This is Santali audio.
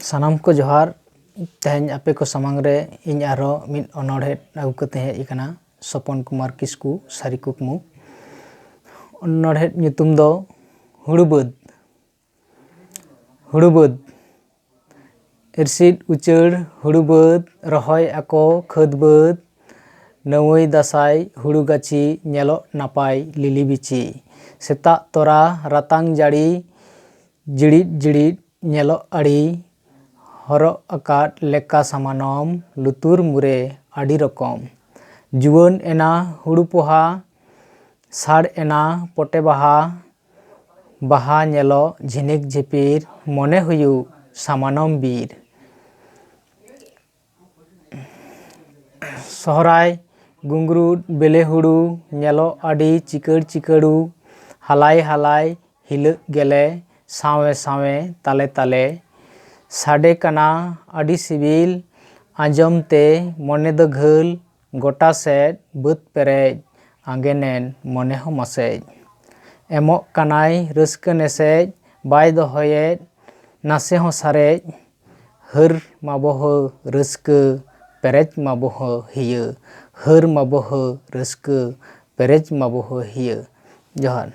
सानाम को जोहार तेहें आपे को सामांग रे इन आरो मिद अनोढ़े आगु कते हेज इकना सपन कुमार किस्कू सारी कुकमु अनोढ़े ᱧᱩᱛᱩᱢ दो हुड़ू बाद इरसिद उचड़ हुड़ू बाद रहोय आको खद बाद नवई दासाई हुड़ू गाची नेलो नापाय लिली बिची सेता तोरा रातांग जाड़ी जिड़िद जिड़िद नेलो अड़ी हरो आकाट लेका समानम लुतुर मुरे आड़ी रकम जुवन एना हुड़ू पोहा साड़ एना पोटे बाहा नेलो झिनिक झिपिर मने हुयु सामानम बीर सहराय गुंगरुद बेले हुड़ू नेलो आड़ी चिकड़ चिकड़ू हालाय हालाय हिलक गेले सावे सावे ताले ताले साडे कना आड़ी सिबिल आंजमते मने दो घल गोटा सेद बद पेरेज आंगेनेन मने हो मसेज एमो कनाय रस्क नेसेज बाय दोहयेद नासे हो सारेज हर माबोह रस्क पेरेज माबोह हिय हर माबोह रस्क पेरेज माबोह हिय जोहार।